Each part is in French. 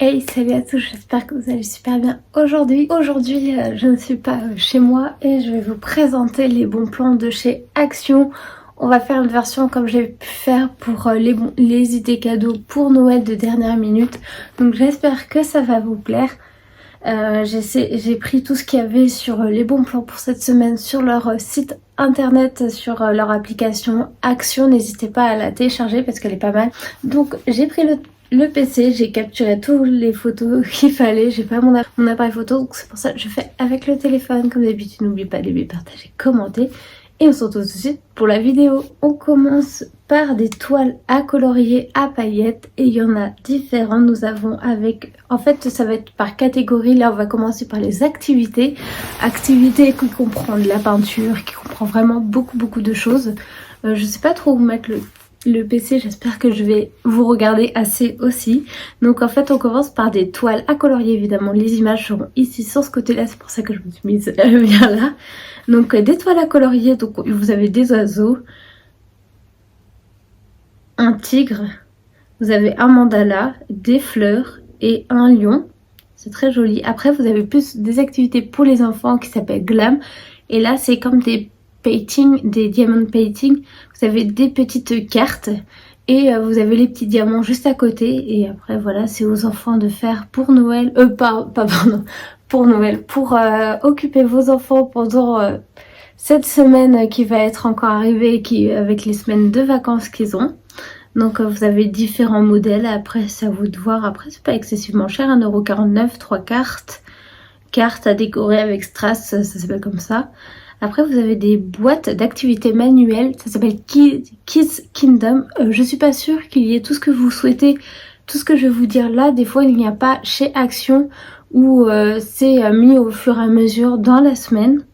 Hey, salut à tous, j'espère que vous allez super bien aujourd'hui. Je ne suis pas chez moi et je vais vous présenter les bons plans de chez Action. On va faire une version comme j'ai pu faire pour les idées cadeaux pour Noël de dernière minute. Donc j'espère que ça va vous plaire. J'ai pris tout ce qu'il y avait sur les bons plans pour cette semaine sur leur site internet, sur leur application Action. N'hésitez pas à la télécharger parce qu'elle est pas mal. Donc j'ai pris le PC, j'ai capturé toutes les photos qu'il fallait. J'ai pas mon appareil photo, donc c'est pour ça que je fais avec le téléphone. Comme d'habitude, n'oubliez pas d'aimer, partager, commenter. Et on se retrouve tout de suite pour la vidéo. On commence par des toiles à colorier à paillettes et il y en a différents. Nous avons avec, en fait ça va être par catégorie. Là on va commencer par les activités. Activités qui comprend de la peinture, qui comprend vraiment beaucoup de choses. Je sais pas trop où mettre le PC, j'espère que je vais vous regarder assez aussi. Donc en fait on commence par des toiles à colorier, évidemment les images seront ici sur ce côté là, c'est pour ça que je me suis mise bien là. Donc des toiles à colorier, donc vous avez des oiseaux, un tigre, vous avez un mandala, des fleurs et un lion, c'est très joli. Après vous avez plus des activités pour les enfants qui s'appellent Glam, et là c'est comme des painting, des diamond painting. Vous avez des petites cartes et vous avez les petits diamants juste à côté. Et après voilà, c'est aux enfants de faire pour Noël, pardon, pour Noël, pour occuper vos enfants pendant cette semaine qui va être encore arrivée, avec les semaines de vacances qu'ils ont. Donc vous avez différents modèles, après c'est à vous de voir. Après c'est pas excessivement cher, 1,49€, 3 cartes à décorer avec strass, ça s'appelle comme ça. Après vous avez des boîtes d'activités manuelles, ça s'appelle Kids Kingdom. Je suis pas sûre qu'il y ait tout ce que vous souhaitez, tout ce que je vais vous dire là. Des fois il n'y a pas chez Action, où c'est mis au fur et à mesure dans la semaine.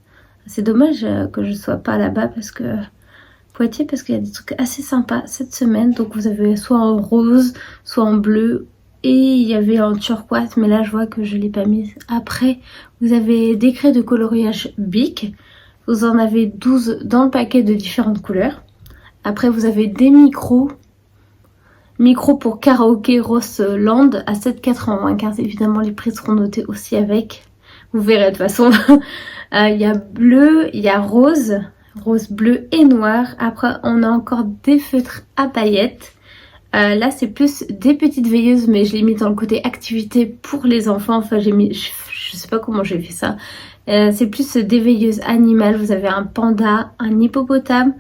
C'est dommage que je sois pas là-bas parce que Poitiers, parce qu'il y a des trucs assez sympas cette semaine. Donc vous avez soit en rose, soit en bleu. Et il y avait en turquoise, mais là je vois que je l'ai pas mise. Après, vous avez des craies de coloriage Bic. Vous en avez 12 dans le paquet de différentes couleurs. Après, vous avez des micros. Micros pour karaoké Rossland à 7,95€. Évidemment, les prix seront notés aussi avec. Vous verrez de toute façon. Il y a bleu, il y a rose, bleu et noir. Après, on a encore des feutres à paillettes. Là c'est plus des petites veilleuses, mais je l'ai mis dans le côté activité pour les enfants. Enfin j'ai mis, je sais pas comment j'ai fait ça. C'est plus des veilleuses animales. Vous avez un panda, un hippopotame,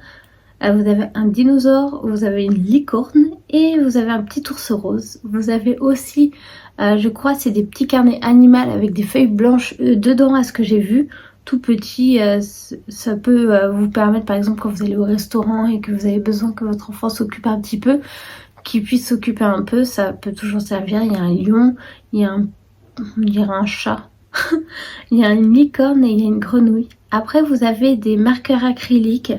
vous avez un dinosaure, vous avez une licorne et vous avez un petit ours rose. Vous avez aussi, je crois c'est des petits carnets animaux avec des feuilles blanches dedans à ce que j'ai vu. Tout petit, ça peut vous permettre par exemple quand vous allez au restaurant et que vous avez besoin que votre enfant s'occupe un petit peu, qui puisse s'occuper un peu, ça peut toujours servir. Il y a un lion, il y a on dirait un chat, il y a une licorne et il y a une grenouille. Après vous avez des marqueurs acryliques,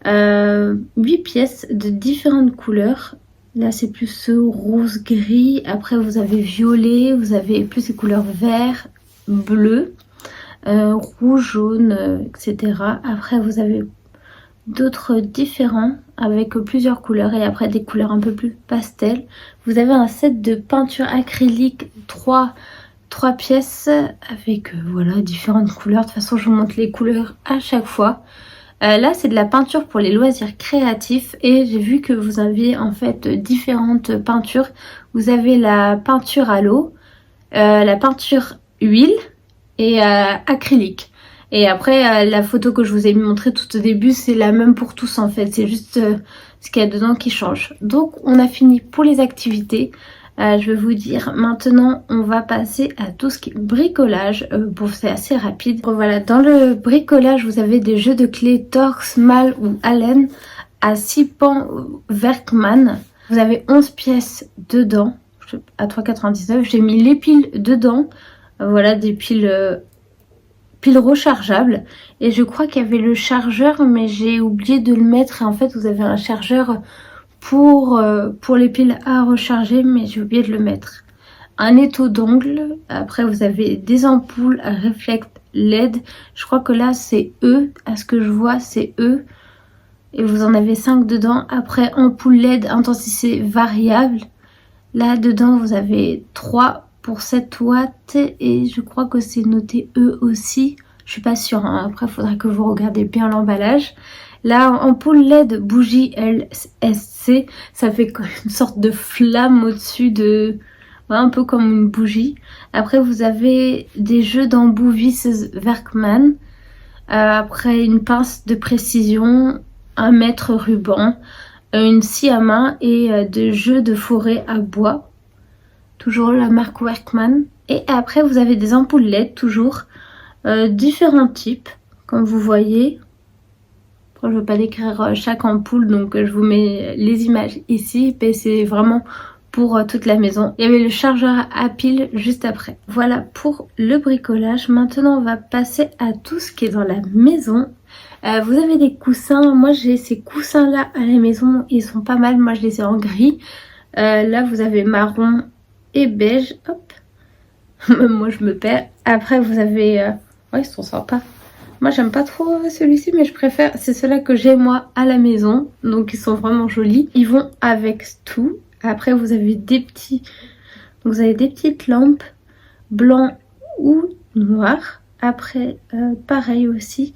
8 pièces de différentes couleurs. Là c'est plus rose gris, après vous avez violet, vous avez plus des couleurs vert, bleu, rouge, jaune, etc. Après vous avez d'autres différents avec plusieurs couleurs et après des couleurs un peu plus pastel. Vous avez un set de peinture acrylique 3 pièces avec voilà différentes couleurs. De toute façon je vous montre les couleurs à chaque fois. Là c'est de la peinture pour les loisirs créatifs et j'ai vu que vous aviez en fait différentes peintures. Vous avez la peinture à l'eau, la peinture huile et acrylique. Et après la photo que je vous ai montrée tout au début, c'est la même pour tous en fait, c'est juste ce qu'il y a dedans qui change. Donc on a fini pour les activités. Je vais vous dire maintenant, on va passer à tout ce qui est bricolage. Bon, c'est assez rapide. Voilà, dans le bricolage vous avez des jeux de clés Torx, Mal ou Allen à 6 pans Werkman. Vous avez 11 pièces dedans à 3,99€. J'ai mis les piles dedans. Voilà, des piles rechargeables. Et je crois qu'il y avait le chargeur, mais j'ai oublié de le mettre. Et en fait, vous avez un chargeur pour les piles à recharger, mais j'ai oublié de le mettre. Un étau d'ongles. Après, vous avez des ampoules à réflect LED. Je crois que là, c'est E. À ce que je vois, c'est E. Et vous en avez 5 dedans. Après, ampoule LED intensité variable. Là dedans vous avez 3 pour 7 watts et je crois que c'est noté E aussi. Je suis pas sûre, hein. Après il faudra que vous regardez bien l'emballage. Là, ampoule LED bougie LSC, ça fait une sorte de flamme au-dessus de... Ouais, un peu comme une bougie. Après, vous avez des jeux d'embout visseuse Werkman. Après, une pince de précision, un mètre ruban, une scie à main et des jeux de forêt à bois. Toujours la marque Werkman. Et après, vous avez des ampoules LED, toujours. Différents types, comme vous voyez. Après, je ne veux pas décrire chaque ampoule, donc je vous mets les images ici. Et c'est vraiment pour toute la maison. Il y avait le chargeur à pile juste après. Voilà pour le bricolage. Maintenant, on va passer à tout ce qui est dans la maison. Vous avez des coussins. Moi, j'ai ces coussins-là à la maison. Ils sont pas mal. Moi, je les ai en gris. Là, vous avez marron et beige. Hop. Moi, je me perds. Après, vous avez... Ouais, ils sont sympas. Moi, j'aime pas trop celui-ci, mais je préfère... C'est ceux-là que j'ai, moi, à la maison. Donc, ils sont vraiment jolis. Ils vont avec tout. Après, vous avez des petits... Donc, vous avez des petites lampes blancs ou noirs. Après, pareil aussi.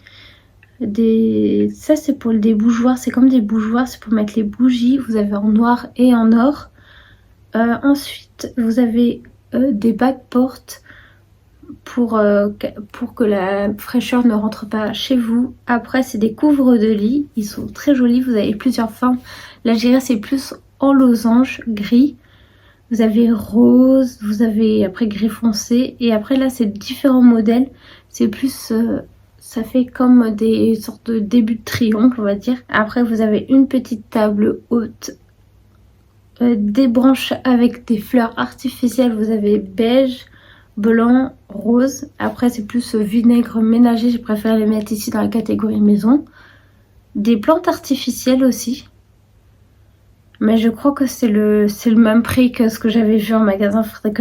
Ça, c'est pour des bougeoirs. C'est comme des bougeoirs. C'est pour mettre les bougies. Vous avez en noir et en or. Ensuite, vous avez des bas-de-porte pour que la fraîcheur ne rentre pas chez vous. Après, c'est des couvres de lit. Ils sont très jolis. Vous avez plusieurs formes. Là, je dirais c'est plus en losange, gris. Vous avez rose, vous avez après gris foncé. Et après, là, c'est différents modèles. C'est plus... ça fait comme des sortes de début de triangle, on va dire. Après, vous avez une petite table haute. Des branches avec des fleurs artificielles. Vous avez beige, blanc, rose. Après, c'est plus vinaigre ménager. Je préfère les mettre ici dans la catégorie maison. Des plantes artificielles aussi. Mais je crois que c'est le même prix que ce que j'avais vu en magasin. Il faudrait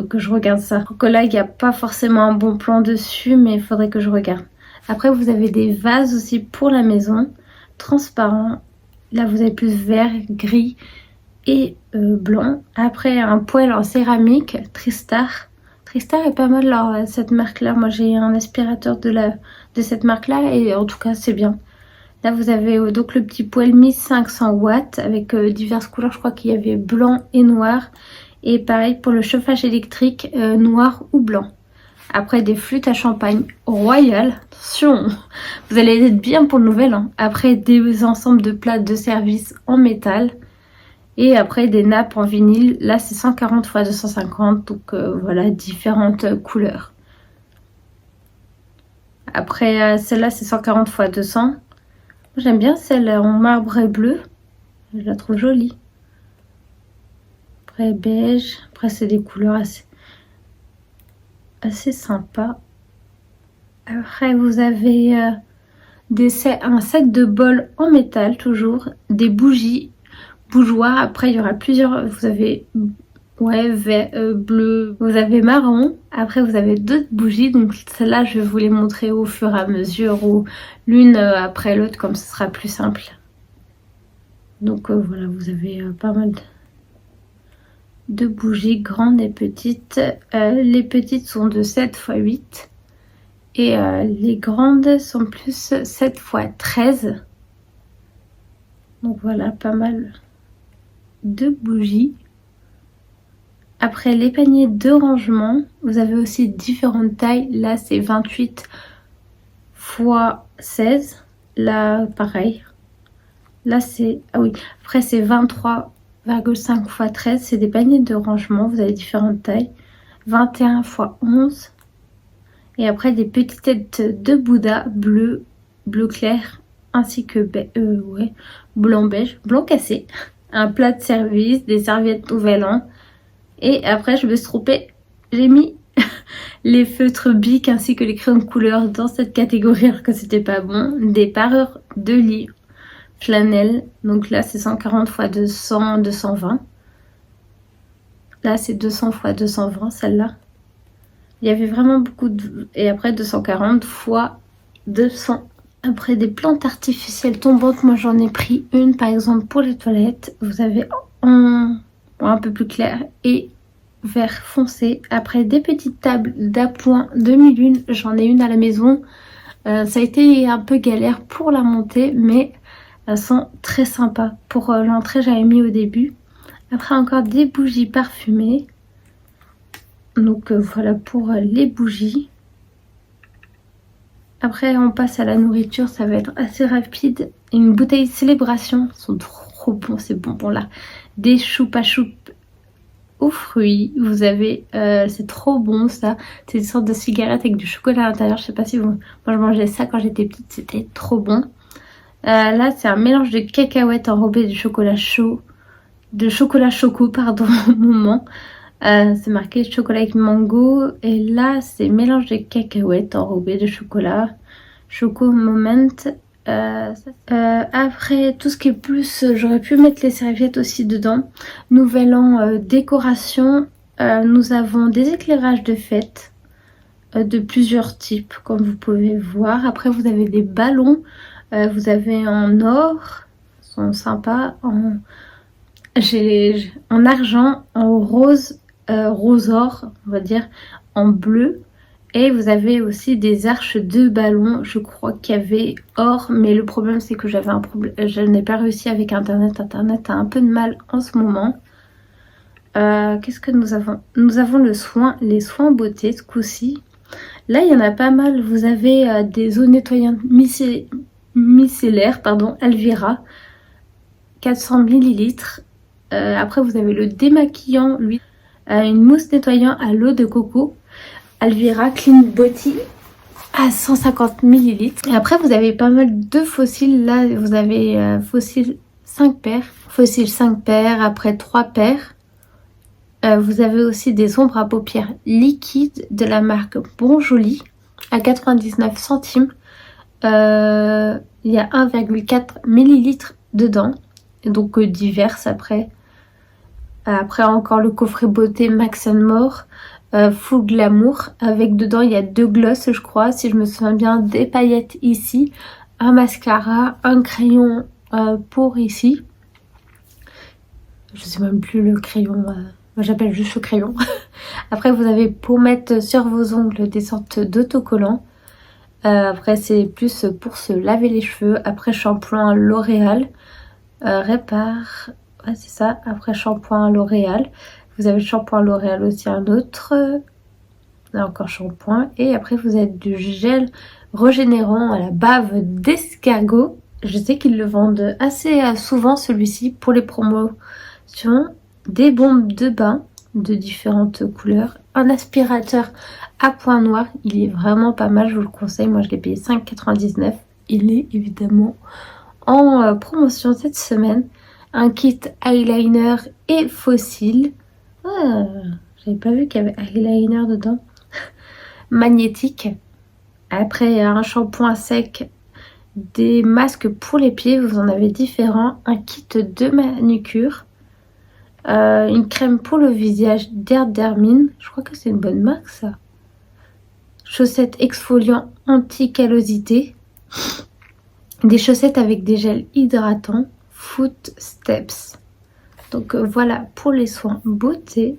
que je regarde ça. Donc là, il n'y a pas forcément un bon plan dessus, mais il faudrait que je regarde. Après, vous avez des vases aussi pour la maison. Transparents. Là, vous avez plus vert, gris et blanc. Après, un poêle en céramique, Tristar. Tristar est pas mal cette marque-là. Moi, j'ai un aspirateur de cette marque-là et en tout cas, c'est bien. Là, vous avez donc le petit poêle 1500 watts avec diverses couleurs. Je crois qu'il y avait blanc et noir. Et pareil pour le chauffage électrique, noir ou blanc. Après, des flûtes à champagne royales. Attention, vous allez être bien pour le nouvel an. Après, des ensembles de plats de service en métal. Et après, des nappes en vinyle. Là, c'est 140 x 250. Donc, voilà, différentes couleurs. Après, celle-là, c'est 140 x 200. J'aime bien celle en marbre et bleu. Je la trouve jolie. Après beige. Après c'est des couleurs assez sympas. Après vous avez un set de bols en métal toujours. Des bougies. Bougeoirs. Après il y aura plusieurs. Vous avez vert, bleu. Vous avez marron. Après vous avez d'autres bougies. Donc celle-là je vais vous les montrer au fur et à mesure. Ou l'une après l'autre comme ce sera plus simple. Donc voilà, vous avez pas mal de bougies grandes et petites. Les petites sont de 7 x 8 et les grandes sont plus 7 x 13. Donc voilà, pas mal de bougies. Après les paniers de rangement, vous avez aussi différentes tailles. Là c'est 28 x 16. Là pareil. Là c'est... Ah oui, après c'est 23,5 x 13. C'est des paniers de rangement. Vous avez différentes tailles. 21 x 11. Et après des petites têtes de Bouddha bleu clair. Ainsi que blanc beige. Blanc cassé. Un plat de service. Des serviettes nouvel an. Et après je me suis trompée. J'ai mis les feutres Bic ainsi que les crayons de couleur dans cette catégorie alors que c'était pas bon. Des parures de lit. Flanelle, donc là c'est 140 x 200, 220. Là c'est 200 x 220 celle-là. Il y avait vraiment beaucoup de... Et après 240 x 200. Après des plantes artificielles tombantes, moi j'en ai pris une par exemple pour les toilettes. Vous avez en bon, un peu plus clair, et vert foncé. Après des petites tables d'appoint demi-lune, j'en ai une à la maison. Ça a été un peu galère pour la monter, mais elles sont très sympas. Pour l'entrée, j'avais mis au début. Après encore des bougies parfumées. Donc voilà pour les bougies. Après on passe à la nourriture, ça va être assez rapide. Une bouteille célébration, ils sont trop bons ces bonbons là. Des choupa choups aux fruits, vous avez, c'est trop bon ça. C'est une sorte de cigarette avec du chocolat à l'intérieur, je sais pas si vous... Moi je mangeais ça quand j'étais petite, c'était trop bon. Là c'est un mélange de cacahuètes enrobées de chocolat chaud. De chocolat choco, pardon, moment. C'est marqué chocolat avec mango. Et là, c'est mélange de cacahuètes enrobées de chocolat. Choco moment. Après, tout ce qui est plus, j'aurais pu mettre les serviettes aussi dedans. Nouvel an, décoration. Nous avons des éclairages de fête de plusieurs types, comme vous pouvez voir. Après, vous avez des ballons. Vous avez en or. Ils sont sympas. En argent, en rose, rose or, on va dire, en bleu. Et vous avez aussi des arches de ballons. Je crois qu'il y avait or, mais le problème c'est que j'avais un problème. Je n'ai pas réussi avec internet. Internet a un peu de mal en ce moment. Qu'est-ce que nous avons? Nous avons les soins beauté ce coup-ci. Là, il y en a pas mal. Vous avez des eaux nettoyantes micellaires, pardon, Alvira, 400 ml. Après, vous avez le démaquillant, lui, une mousse nettoyant à l'eau de coco, Alvira Clean Body à 150 ml. Et après, vous avez pas mal de fossiles. Là, vous avez fossiles 5 paires. Fossiles 5 paires, après 3 paires. Vous avez aussi des ombres à paupières liquides de la marque Bon Joli à 99 centimes. Il y a 1,4 ml dedans. Donc diverses après. Après encore le coffret beauté Max More, full glamour, avec dedans il y a 2 glosses je crois, si je me souviens bien, des paillettes ici, un mascara, un crayon pour ici. Je sais même plus le crayon, moi j'appelle juste le crayon. Après vous avez pour mettre sur vos ongles des sortes d'autocollants. Après c'est plus pour se laver les cheveux. Après shampoing L'Oréal, répare... Ouais, c'est ça. Après shampoing L'Oréal, vous avez le shampoing L'Oréal aussi, un autre, là encore shampoing. Et après vous avez du gel régénérant à la bave d'escargot. Je sais qu'ils le vendent assez souvent celui-ci pour les promotions. Des bombes de bain de différentes couleurs. Un aspirateur à point noir, il est vraiment pas mal, je vous le conseille. Moi je l'ai payé 5,99. Il est évidemment en promotion cette semaine. Un kit eyeliner et fossile. Ah, j'avais pas vu qu'il y avait eyeliner dedans. Magnétique. Après un shampoing sec, des masques pour les pieds, vous en avez différents. Un kit de manucure. Une crème pour le visage d'Herdermine. Je crois que c'est une bonne marque ça. Chaussettes exfoliant anti-callosité. Des chaussettes avec des gels hydratants. Footsteps. Donc voilà pour les soins beauté.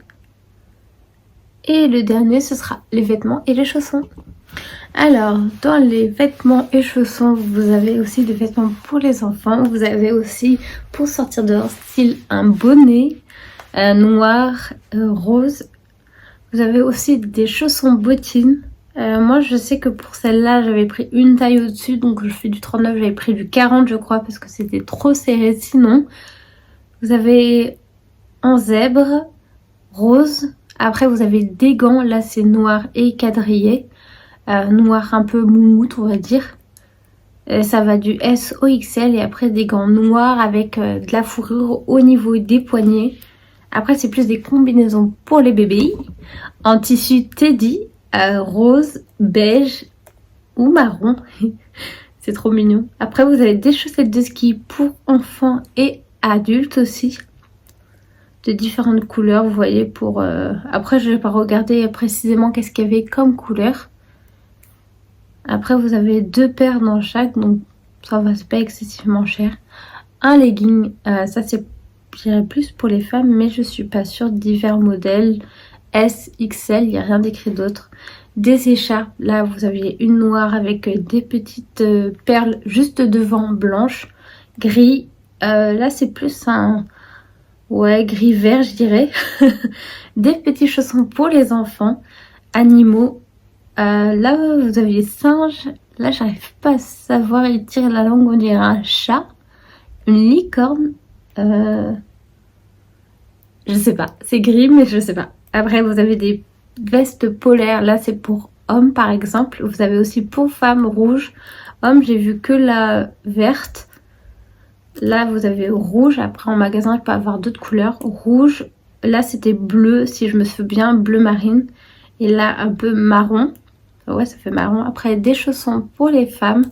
Et le dernier ce sera les vêtements et les chaussons. Alors dans les vêtements et chaussons, vous avez aussi des vêtements pour les enfants. Vous avez aussi pour sortir dehors style un bonnet noir, rose. Vous avez aussi des chaussons bottines. Moi je sais que pour celle-là j'avais pris une taille au-dessus, donc je fais du 39, j'avais pris du 40 je crois parce que c'était trop serré sinon. Vous avez en zèbre, rose. Après vous avez des gants, là c'est noir et quadrillé. Noir un peu moumoute on va dire. Ça va du S au XL et après des gants noirs avec de la fourrure au niveau des poignets. Après c'est plus des combinaisons pour les bébés. En tissu Teddy. Rose, beige ou marron. C'est trop mignon. Après vous avez des chaussettes de ski pour enfants et adultes aussi. De différentes couleurs, vous voyez pour... Après je vais pas regarder précisément qu'est-ce qu'il y avait comme couleur. Après vous avez 2 paires dans chaque, donc ça va, c'est pas excessivement cher. Un legging, ça c'est je dirais plus pour les femmes, mais je suis pas sûre. Divers modèles, S, XL, il n'y a rien d'écrit d'autre. Des écharpes, là vous aviez une noire avec des petites perles juste devant blanches, gris. Là c'est plus un gris vert je dirais. Des petits chaussons pour les enfants, animaux. Là vous aviez singe, là j'arrive pas à savoir, il tire la langue, on dirait un chat. Une licorne, je sais pas, c'est gris mais je sais pas. Après vous avez des vestes polaires, là c'est pour hommes par exemple. Vous avez aussi pour femmes rouge. Hommes j'ai vu que la verte. Là vous avez rouge, après en magasin il peut y avoir d'autres couleurs. Rouge, là c'était bleu si je me souviens, bleu marine. Et là un peu marron, ouais ça fait marron. Après des chaussons pour les femmes.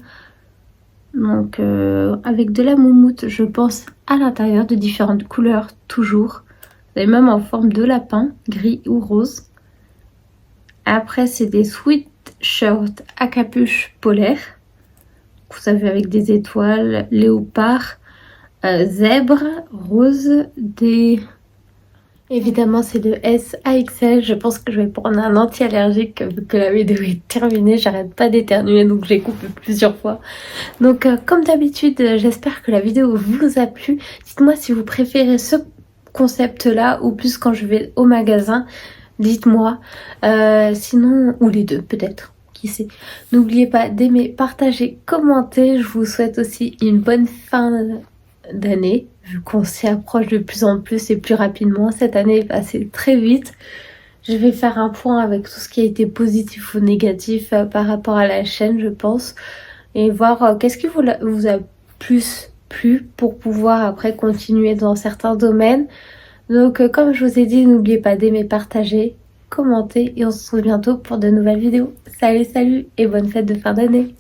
Donc avec de la moumoute je pense à l'intérieur de différentes couleurs toujours. Vous avez même en forme de lapin, gris ou rose. Après c'est des sweatshirts à capuche polaire. Vous avez avec des étoiles, léopard, zèbre, rose, des... Évidemment c'est de S à XL, je pense que je vais prendre un anti-allergique vu que la vidéo est terminée, j'arrête pas d'éternuer donc j'ai coupé plusieurs fois. Donc comme d'habitude j'espère que la vidéo vous a plu, dites-moi si vous préférez ce concept là ou plus quand je vais au magasin, dites-moi, sinon, ou les deux peut-être, qui sait. N'oubliez pas d'aimer, partager, commenter, je vous souhaite aussi une bonne fin d'année, vu qu'on s'y approche de plus en plus et plus rapidement. Cette année est passée très vite. Je vais faire un point avec tout ce qui a été positif ou négatif par rapport à la chaîne, je pense, et voir qu'est-ce qui vous a plus plu pour pouvoir après continuer dans certains domaines. Donc comme je vous ai dit, n'oubliez pas d'aimer, partager, commenter et on se retrouve bientôt pour de nouvelles vidéos. Salut et bonne fête de fin d'année.